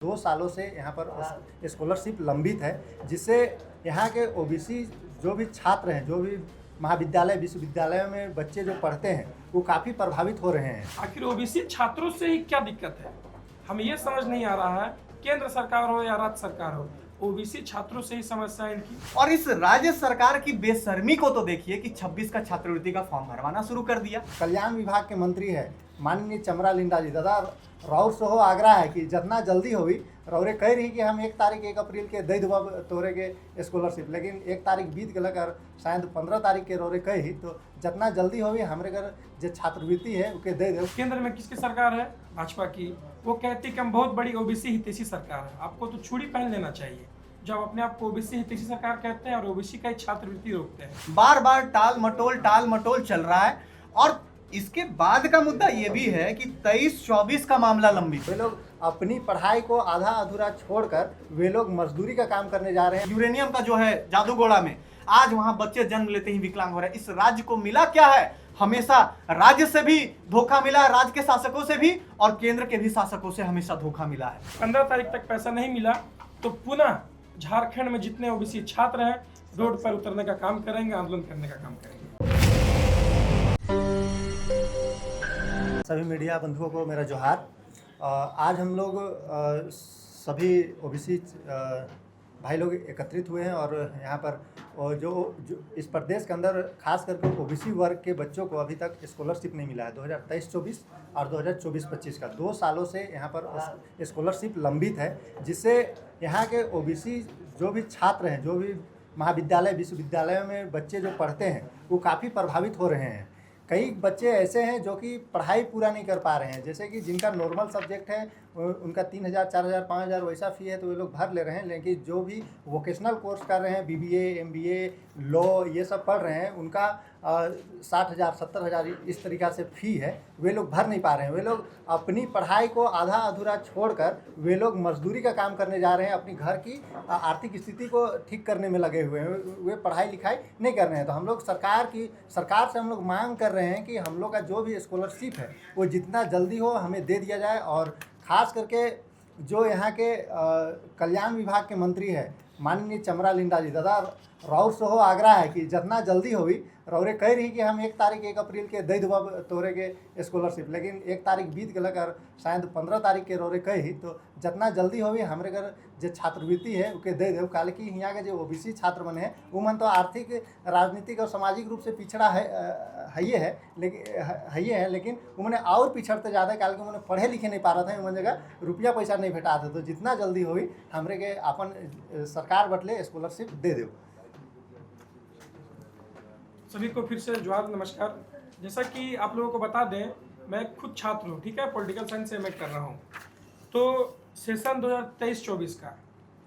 2 सालों से यहाँ पर स्कॉलरशिप लंबित है, जिससे यहाँ के ओबीसी जो भी छात्र हैं, जो भी महाविद्यालय विश्वविद्यालयों में बच्चे जो पढ़ते हैं, वो काफ़ी प्रभावित हो रहे हैं। आखिर ओबीसी छात्रों से ही क्या दिक्कत है? हमें ये समझ नहीं आ रहा है, केंद्र सरकार हो या राज्य सरकार हो, ओबीसी छात्रों से ही समस्या है इनकी। और इस राज्य सरकार की बेशर्मी को तो देखिए कि 26 का छात्रवृत्ति का फॉर्म भरवाना शुरू कर दिया। कल्याण विभाग के मंत्री है माननीय चमरा लिंडा जी, दादा राउर से हो आग्रह है कि जितना जल्दी होगी रौरे कह रही कि हम 1 अप्रैल के दे देव तोरे के स्कॉलरशिप, लेकिन 1 तारीख बीत गलक और शायद 15 तारीख के रौरे कही, तो जितना जल्दी होगी हमारे घर जो छात्रवृत्ति है उके दे दे। केंद्र में किसकी सरकार है? भाजपा की। वो कहती कि हम बहुत बड़ी ओबीसी हितैषी सरकार है। आपको तो चूड़ी पहन लेना चाहिए जब अपने आप को ओबीसी हितैषी सरकार कहते हैं और ओबीसी का ही छात्रवृत्ति रोकते हैं। बार बार टाल मटोल चल रहा है। और इसके बाद का मुद्दा ये भी है कि 23-24 का मामला लंबित। वे लोग अपनी पढ़ाई को आधा अधूरा छोड़कर वे लोग मजदूरी का काम करने जा रहे हैं। यूरेनियम का जो है जादूगोड़ा में आज वहां बच्चे जन्म लेते ही विकलांग हो रहे हैं। इस राज्य को मिला क्या है? हमेशा राज्य से भी धोखा मिला है, राज्य के शासकों से भी, और केंद्र के भी शासकों से हमेशा धोखा मिला है। 15 तारीख तक पैसा नहीं मिला तो पुनः झारखंड में जितने ओबीसी छात्र हैं रोड पर उतरने का काम करेंगे, आंदोलन करने का काम करेंगे। सभी मीडिया बंधुओं को मेरा जोहार। आज हम लोग सभी ओबीसी भाई लोग एकत्रित हुए हैं और यहाँ पर जो इस प्रदेश के अंदर खास करके ओबीसी वर्ग के बच्चों को अभी तक स्कॉलरशिप नहीं मिला है। 2023-24 और 2024-25 का 2 सालों से यहाँ पर स्कॉलरशिप लंबित है, जिससे यहाँ के ओबीसी जो भी छात्र हैं, जो भी महाविद्यालय विश्वविद्यालयों में बच्चे जो पढ़ते हैं, वो काफ़ी प्रभावित हो रहे हैं। कई बच्चे ऐसे हैं जो कि पढ़ाई पूरा नहीं कर पा रहे हैं, जैसे कि जिनका नॉर्मल सब्जेक्ट है उनका 3000, 4000, 5000 वैसा फ़ी है, तो वे लोग भर ले रहे हैं। लेकिन जो भी वोकेशनल कोर्स कर रहे हैं, बीबीए, एमबीए, लॉ ये सब पढ़ रहे हैं, उनका 60,000, 70,000 इस तरीक़ा से फ़ी है, वे लोग भर नहीं पा रहे हैं। वे लोग अपनी पढ़ाई को आधा अधूरा छोड़कर वे लोग मजदूरी का काम करने जा रहे हैं, अपनी घर की आर्थिक स्थिति को ठीक करने में लगे हुए हैं। वे पढ़ाई लिखाई नहीं कर रहे हैं। तो हम लोग सरकार से हम लोग मांग कर रहे हैं कि हम लोग का जो भी स्कॉलरशिप है वो जितना जल्दी हो हमें दे दिया जाए। और ख़ास करके जो यहाँ के कल्याण विभाग के मंत्री है माननीय चमरा लिंडा जी, दादा राउर से हो आग्रह है कि जितना जल्दी होगी रौरे कह रही कि हम 1 अप्रैल के दे देव तोरे के स्कॉलरशिप, लेकिन 1 तारीख बीत गलक और शायद 15 तारीख के रौरे कही, तो जितना जल्दी होगी हमारे घर जो छात्रवृत्ति है उके दे देव। काले कि यहाँ के जो ओबीसी छात्र बने हैं वो मन तो आर्थिक, राजनीतिक और सामाजिक रूप से पिछड़ा है, लेकिन उन्होंने और पिछड़ते ज़्यादा काल के उन्होंने पढ़े लिखे नहीं पा रहा था, उन जगह रुपया पैसा नहीं भेटा था। तो जितना जल्दी होगी हमरे के अपन सरकार बटले स्कॉलरशिप दे दो। सभी को फिर से जोहार, नमस्कार। जैसा कि आप लोगों को बता दें, मैं खुद छात्र हूँ, ठीक है, पॉलिटिकल साइंस से मैं कर रहा हूँ। तो सेशन 2023-24 का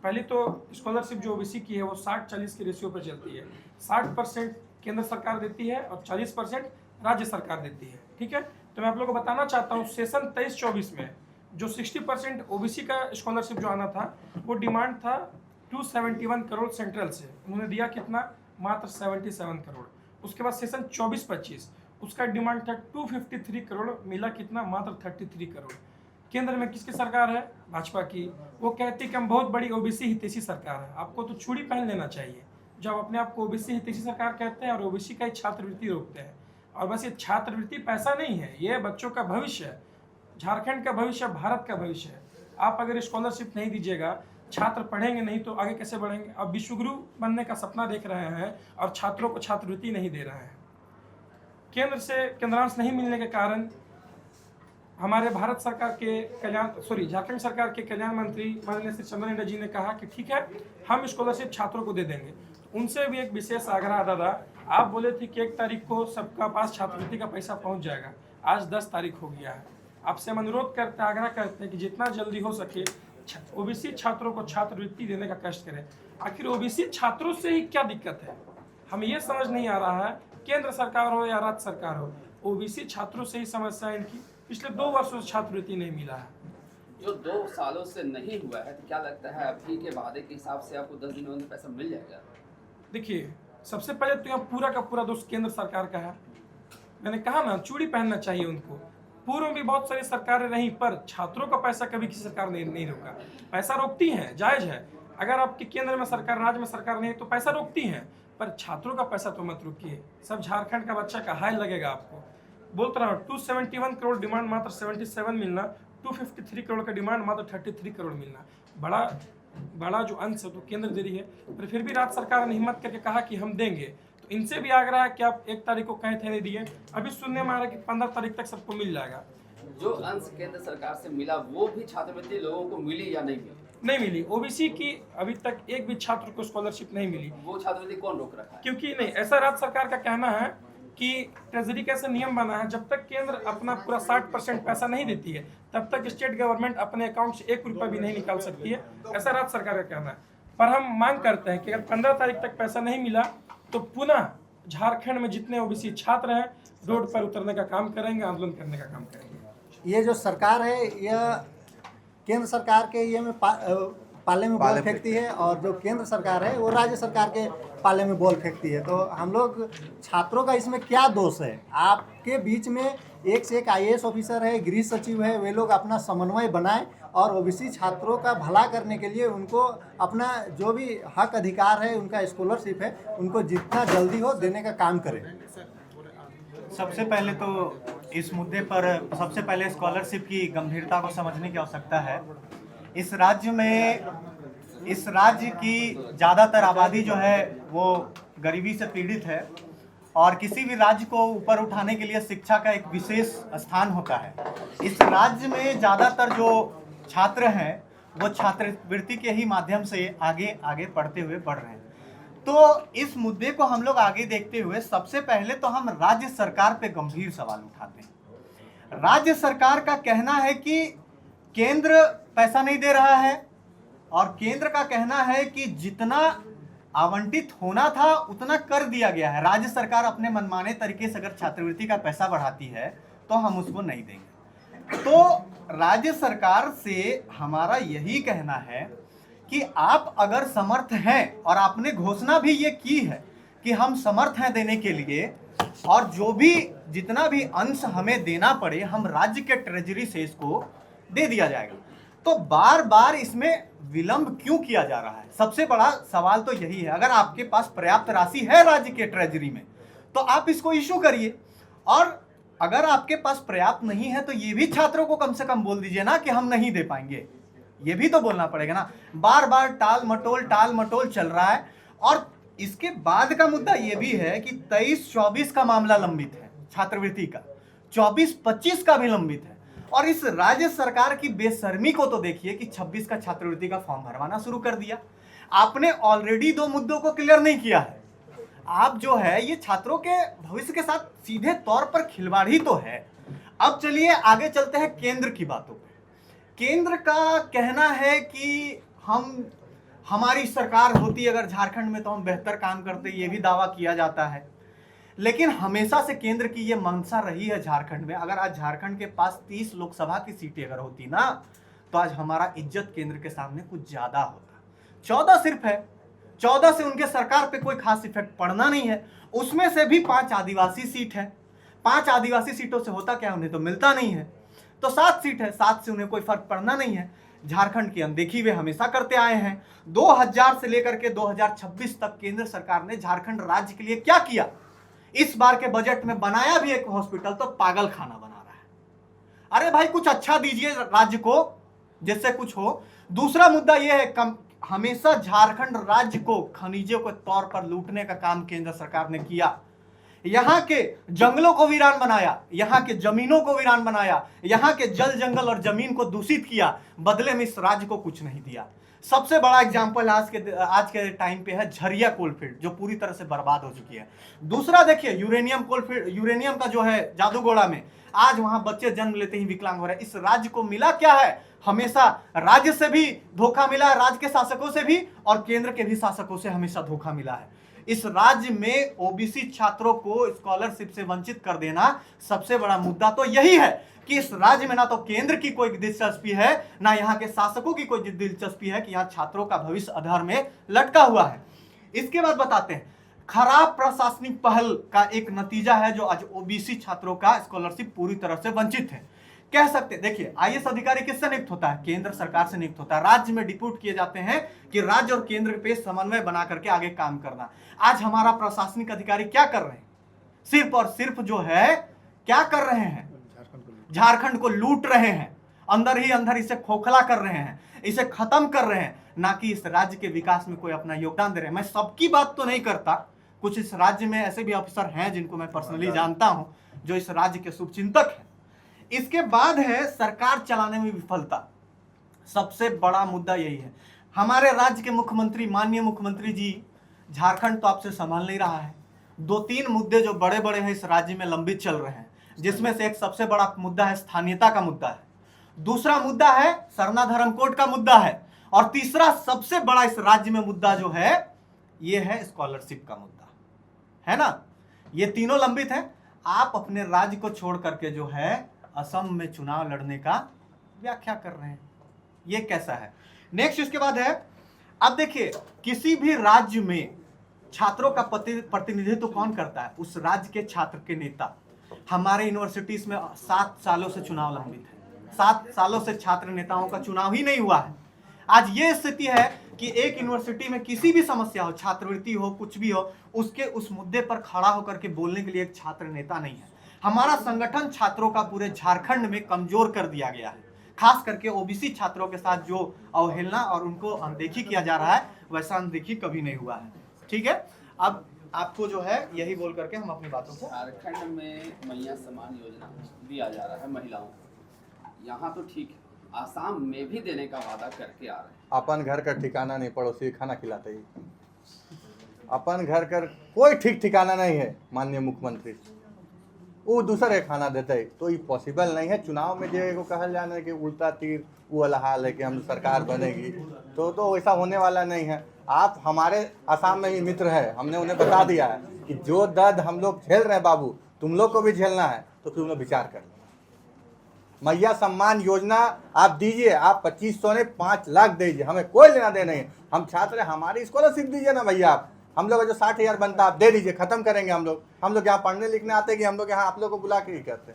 पहले तो स्कॉलरशिप जो ओबीसी की है वो 60-40 के रेशियो पर चलती है। 60% केंद्र सरकार देती है और 40% राज्य सरकार देती है, ठीक है। तो मैं आप लोगों को बताना चाहता हूँ, सेशन 23-24 में जो 60% ओबीसी का स्कॉलरशिप जो आना था, वो डिमांड था 271 करोड़ सेंट्रल से, उन्होंने दिया कितना? मात्र 77 करोड़। उसके बाद सेशन 24-25 उसका डिमांड था 253 करोड़, मिला कितना? मात्र 33 करोड़। केंद्र में किसकी सरकार है? भाजपा की। वो कहती कि हम बहुत बड़ी ओबीसी हितैषी सरकार है। आपको तो चूड़ी पहन लेना चाहिए जब अपने आप को ओबीसी हितैषी सरकार कहते हैं और ओबीसी का ही छात्रवृत्ति रोकते हैं। और बस ये छात्रवृत्ति पैसा नहीं है, ये बच्चों का भविष्य है, झारखंड का भविष्य, भारत का भविष्य है। आप अगर स्कॉलरशिप नहीं दीजिएगा, छात्र पढ़ेंगे नहीं तो आगे कैसे बढ़ेंगे? अब विश्वगुरु बनने का सपना देख रहे हैं और छात्रों को छात्रवृत्ति नहीं दे रहे हैं। केंद्र से केंद्रांश नहीं मिलने के कारण हमारे भारत सरकार के झारखंड सरकार के कल्याण मंत्री माननीय श्री चंद्र लिंडा जी ने कहा कि ठीक है, हम स्कॉलरशिप छात्रों को दे देंगे। उनसे भी एक विशेष आग्रह, दादा आप बोले थे कि 1 तारीख को सबका पास छात्रवृत्ति का पैसा पहुंच जाएगा, आज 10 तारीख हो गया है। आपसे हम अनुरोध करते हैं, आग्रह करते हैं कि जितना जल्दी हो सके ओबीसी छात्रों को छात्रवृत्ति देने का कष्ट करें। आखिर ओबीसी छात्रों से ही क्या दिक्कत है? हमें ये समझ नहीं आ रहा है, केंद्र सरकार हो या राज्य सरकार हो, ओबीसी छात्रों से ही समस्या है इनकी। पिछले 2 वर्षों से छात्रवृत्ति नहीं मिला है। जो 2 सालों से नहीं हुआ है, तो क्या लगता है अभी के वादे के हिसाब से आपको 10 दिनों में पैसा मिल जाएगा? देखिए, सबसे पहले तो यहाँ पूरा का पूरा दोष केंद्र सरकार का है। मैंने कहा ना, चूड़ी पहनना चाहिए उनको। पूर्व में भी बहुत सारी सरकारें रहीं, पर छात्रों का पैसा कभी किसी सरकार ने नहीं रोका। पैसा रोकती हैं, जायज़ है, अगर आपके केंद्र में सरकार, राज्य में सरकार नहीं तो पैसा रोकती हैं, पर छात्रों का पैसा तो मत रोकिए। सब झारखंड का बच्चा का हाय लगेगा आपको। बोलता रहा 271 करोड़ डिमांड मात्र 77 मिलना, 253 करोड़ का डिमांड मात्र 33 करोड़ मिलना। बड़ा जो अंश है तो केंद्र दे रही है, पर फिर भी राज्य सरकार ने हिम्मत करके कहा कि हम देंगे। तो इनसे भी आग्रह है कि आप 1 तारीख को कहे थे नहीं दिए, अभी सुनने में आ रहा है कि 15 तारीख तक सबको मिल जाएगा। जो अंश केंद्र सरकार से मिला वो भी छात्रवृत्ति लोगों को मिली या नहीं मिली? नहीं मिली। ओबीसी की अभी तक एक भी छात्र को स्कॉलरशिप नहीं मिली। वो छात्रवृत्ति कौन रोक रखा है? क्योंकि नहीं, ऐसा राज्य सरकार का कहना है कि ट्रेजरी का ऐसा नियम बना है, जब तक केंद्र अपना पूरा 60% पैसा नहीं देती है तब तक स्टेट गवर्नमेंट अपने अकाउंट से 1 रुपया भी नहीं निकाल सकती है, ऐसा राज्य सरकार का कहना है। पर हम मांग करते हैं कि अगर 15 तारीख तक पैसा नहीं मिला तो पुनः झारखंड में जितने ओबीसी छात्र हैं रोड पर उतरने का काम करेंगे, आंदोलन करने का काम करेंगे। ये जो सरकार है यह केंद्र सरकार के ये में पाले में बॉल फेंकती है, और जो केंद्र सरकार है वो राज्य सरकार के पाले में बॉल फेंकती है। तो हम लोग छात्रों का इसमें क्या दोष है? आपके बीच में एक से एक IAS ऑफिसर है, गृह सचिव है, वे लोग अपना समन्वय बनाएं और ओबीसी छात्रों का भला करने के लिए उनको अपना जो भी हक अधिकार है, उनका स्कॉलरशिप है, उनको जितना जल्दी हो देने का काम करें। सबसे पहले तो इस मुद्दे पर सबसे पहले स्कॉलरशिप की गंभीरता को समझने की आवश्यकता है। इस राज्य की ज़्यादातर आबादी जो है वो गरीबी से पीड़ित है, और किसी भी राज्य को ऊपर उठाने के लिए शिक्षा का एक विशेष स्थान होता है। इस राज्य में ज़्यादातर जो छात्र हैं वो छात्रवृत्ति के ही माध्यम से आगे आगे पढ़ते हुए बढ़ रहे हैं। तो इस मुद्दे को हम लोग आगे देखते हुए सबसे पहले तो हम राज्य सरकार पे गंभीर सवाल उठाते हैं। राज्य सरकार का कहना है कि केंद्र पैसा नहीं दे रहा है, और केंद्र का कहना है कि जितना आवंटित होना था उतना कर दिया गया है। राज्य सरकार अपने मनमाने तरीके से अगर छात्रवृत्ति का पैसा बढ़ाती है तो हम उसको नहीं देंगे। तो राज्य सरकार से हमारा यही कहना है कि आप अगर समर्थ हैं, और आपने घोषणा भी ये की है कि हम समर्थ हैं देने के लिए, और जो भी जितना भी अंश हमें देना पड़े हम राज्य के ट्रेजरी से इसको दे दिया जाएगा, तो बार बार इसमें विलंब क्यों किया जा रहा है? सबसे बड़ा सवाल तो यही है। अगर आपके पास पर्याप्त राशि है राज्य के ट्रेजरी में तो आप इसको इशू करिए, और अगर आपके पास पर्याप्त नहीं है तो ये भी छात्रों को कम से कम बोल दीजिए ना कि हम नहीं दे पाएंगे। ये भी तो बोलना पड़ेगा ना। बार बार टाल मटोल चल रहा है। और इसके बाद का मुद्दा ये भी है कि 23-24 का मामला लंबित है छात्रवृत्ति का, 24-25 का भी लंबित है। और इस राज्य सरकार की बेशर्मी को तो देखिए कि 26 का छात्रवृत्ति का फॉर्म भरवाना शुरू कर दिया। आपने ऑलरेडी 2 मुद्दों को क्लियर नहीं किया है। आप जो है ये छात्रों के भविष्य के साथ सीधे तौर पर खिलवाड़ ही तो है। अब चलिए आगे चलते हैं केंद्र की बातों पे। केंद्र का कहना है कि हमारी सरकार होती अगर झारखंड में तो हम बेहतर काम करते, ये भी दावा किया जाता है। लेकिन हमेशा से केंद्र की ये मंशा रही है झारखंड में। अगर आज झारखंड के पास 30 लोकसभा की सीटें अगर होती ना तो आज हमारा इज्जत केंद्र के सामने कुछ ज्यादा होता। 14 सिर्फ है, 14 से उनके सरकार पे कोई खास इफेक्ट पड़ना नहीं है। उसमें से भी 5 आदिवासी सीट है। 5 आदिवासी सीटों से होता क्या, उन्हें तो मिलता नहीं है। तो 7 सीट है, 7 से उन्हें कोई फर्क पड़ना नहीं है। झारखंड की अनदेखी वे हमेशा करते आए हैं। 2000 से लेकर के 2026 तक केंद्र सरकार ने झारखंड राज्य के लिए क्या किया? इस बार के बजट में बनाया भी एक हॉस्पिटल तो पागल खाना बना रहा है। अरे भाई कुछ अच्छा दीजिए राज्य को जिससे कुछ हो। दूसरा मुद्दा यह है, हमेशा झारखंड राज्य को खनिजों के तौर पर लूटने का काम केंद्र सरकार ने किया। यहाँ के जंगलों को वीरान बनाया, यहाँ के जमीनों को वीरान बनाया, यहाँ के जल जंगल और जमीन को दूषित किया। बदले में इस राज्य को कुछ नहीं दिया। सबसे बड़ा एग्जाम्पल आज के टाइम पे है झरिया कोलफील्ड, जो पूरी तरह से बर्बाद हो चुकी है। दूसरा देखिए यूरेनियम कोलफील्ड, यूरेनियम का जो है जादूगोड़ा में, आज वहां बच्चे जन्म लेते ही विकलांग हो रहे हैं। इस राज्य को मिला क्या है? हमेशा राज्य से भी धोखा मिला है, राज्य के शासकों से भी, और केंद्र के भी शासकों से हमेशा धोखा मिला है। इस राज्य में ओबीसी छात्रों को स्कॉलरशिप से वंचित कर देना सबसे बड़ा मुद्दा तो यही है कि इस राज्य में ना तो केंद्र की कोई दिलचस्पी है, ना यहाँ के शासकों की कोई दिलचस्पी है कि यहाँ छात्रों का भविष्य अधर में लटका हुआ है। इसके बाद बताते हैं, खराब प्रशासनिक पहल का एक नतीजा है जो आज ओबीसी छात्रों का स्कॉलरशिप पूरी तरह से वंचित है। कह सकते हैं। देखिए आईएएस अधिकारी किससे नियुक्त होता है? केंद्र सरकार से नियुक्त होता है। राज्य में डिप्यूट किए जाते हैं कि राज्य और केंद्र पे समन्वय बना करके आगे काम करना। आज हमारा प्रशासनिक अधिकारी क्या कर रहे हैं? सिर्फ और सिर्फ जो है क्या कर रहे हैं? झारखंड को लूट रहे हैं, अंदर ही अंदर इसे खोखला कर रहे हैं, इसे खत्म कर रहे हैं, ना कि इस राज्य के विकास में कोई अपना योगदान दे रहे हैं। मैं सबकी बात तो नहीं करता, कुछ इस राज्य में ऐसे भी अफसर हैं जिनको मैं पर्सनली जानता हूं, जो इस राज्य के शुभचिंतक हैं। इसके बाद है सरकार चलाने में विफलता। सबसे बड़ा मुद्दा यही है। हमारे राज्य के मुख्यमंत्री, माननीय मुख्यमंत्री जी, झारखंड तो आपसे संभाल नहीं रहा है। 2-3 मुद्दे जो बड़े बड़े हैं इस राज्य में लंबित चल रहे हैं, जिसमें से एक सबसे बड़ा मुद्दा है स्थानीयता का मुद्दा है, दूसरा मुद्दा है सरना धर्म कोड का मुद्दा है, और तीसरा सबसे बड़ा इस राज्य में मुद्दा जो है ये है स्कॉलरशिप का मुद्दा, है ना। ये तीनों लंबित है। आप अपने राज्य को छोड़ करके जो है असम में चुनाव लड़ने का व्याख्या कर रहे हैं, ये कैसा है? नेक्स्ट इसके बाद है, अब देखिए किसी भी राज्य में छात्रों का प्रतिनिधित्व कौन करता है? उस राज्य के छात्र के नेता। हमारे यूनिवर्सिटीज में 7 सालों से चुनाव लंबित है, 7 सालों से छात्र नेताओं का चुनाव ही नहीं हुआ है। आज ये स्थिति है कि एक यूनिवर्सिटी में किसी भी समस्या हो, छात्रवृत्ति हो, कुछ भी हो, उसके उस मुद्दे पर खड़ा होकर के बोलने के लिए एक छात्र नेता नहीं है। हमारा संगठन छात्रों का पूरे झारखंड में कमजोर कर दिया गया है। खास करके ओबीसी छात्रों के साथ जो अवहेलना और उनको अनदेखी किया जा रहा है, वैसा अनदेखी कभी नहीं हुआ है। ठीक है, अब आपको जो है यही बोल करके हम अपनी बातों को, झारखंड में मैया सम्मान योजना दिया जा रहा है महिलाओं को, यहाँ तो ठीक है, आसाम में भी देने का वादा करके आ रहे हैं। अपन घर का ठिकाना नहीं, पड़ोसी खाना खिलाते ही। अपन घर का कोई ठीक ठिकाना नहीं है। माननीय मुख्यमंत्री वो दूसरे खाना देते ही, तो ये पॉसिबल नहीं है। चुनाव में जो कहल जाना है कि उल्टा तीर वो वाला हाल है कि हम सरकार बनेगी, तो वैसा होने वाला नहीं है। आप हमारे असम में ही मित्र है, हमने उन्हें बता दिया है कि जो दर्द हम लोग झेल रहे हैं बाबू, तुम लोग को भी झेलना है, तो तुम लोग विचार कर लो। मैया सम्मान योजना आप दीजिए, आप 2500 ने 5 लाख दीजिए, हमें कोई लेना देना नहीं। हम छात्र हैं, हमारी स्कॉलरशिप दीजिए ना भैया। आप हम लोग जो 60,000 बनता आप दे दीजिए, खत्म करेंगे। हम लोग यहाँ पढ़ने लिखने आते कि हम लोग यहाँ आप लोग को बुला के ही करते।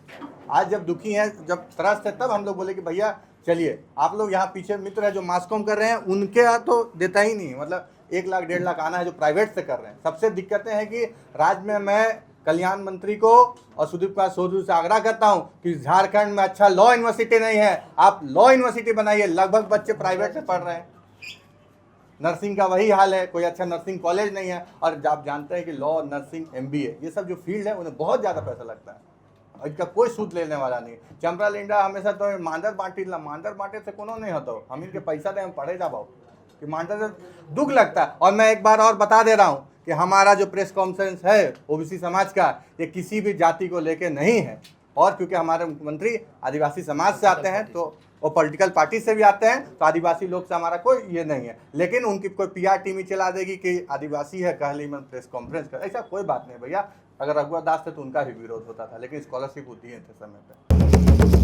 आज जब दुखी हैं, जब त्रस्त है, तब हम लोग बोले कि भैया चलिए। आप लोग यहाँ पीछे मित्र है जो मास्कॉम कर रहे हैं, उनके यहाँ तो देता ही नहीं। मतलब 1 लाख 1.5 लाख आना है जो प्राइवेट से कर रहे हैं। सबसे दिक्कतें हैं कि राज्य में मैं कल्याण मंत्री को और सुदीप कुमार सोधू से आग्रह करता हूं कि झारखंड में अच्छा लॉ यूनिवर्सिटी नहीं है, आप लॉ यूनिवर्सिटी बनाइए। लगभग बच्चे प्राइवेट से पढ़ रहे हैं। नर्सिंग का वही हाल है, कोई अच्छा नर्सिंग कॉलेज नहीं है। और आप जानते हैं कि लॉ, नर्सिंग, MBA ये सब जो फील्ड है उन्हें बहुत ज़्यादा पैसा लगता है। इसका कोई सूद लेने वाला नहीं। चंपरा लिंडा हमेशा तो मांडर बांटे से कोनो नहीं होता। हम इनके पैसा दे, हम पढ़े जा भाव कि मांडर से दुख लगता है। और मैं एक बार और बता दे रहा हूँ कि हमारा जो प्रेस कॉन्फ्रेंस है ओबीसी समाज का, ये किसी भी जाति को लेके नहीं है। और क्योंकि हमारे मुख्यमंत्री आदिवासी समाज से आते हैं, तो वो पॉलिटिकल पार्टी से भी आते हैं, तो आदिवासी लोग से हमारा कोई ये नहीं है। लेकिन उनकी कोई PR टीम ही चला देगी कि आदिवासी है, कह ली मैं प्रेस कॉन्फ्रेंस कर, ऐसा कोई बात नहीं भैया। अगर रघुवर दास थे तो उनका भी विरोध होता था, लेकिन स्कॉलरशिप होती है थे समय पर।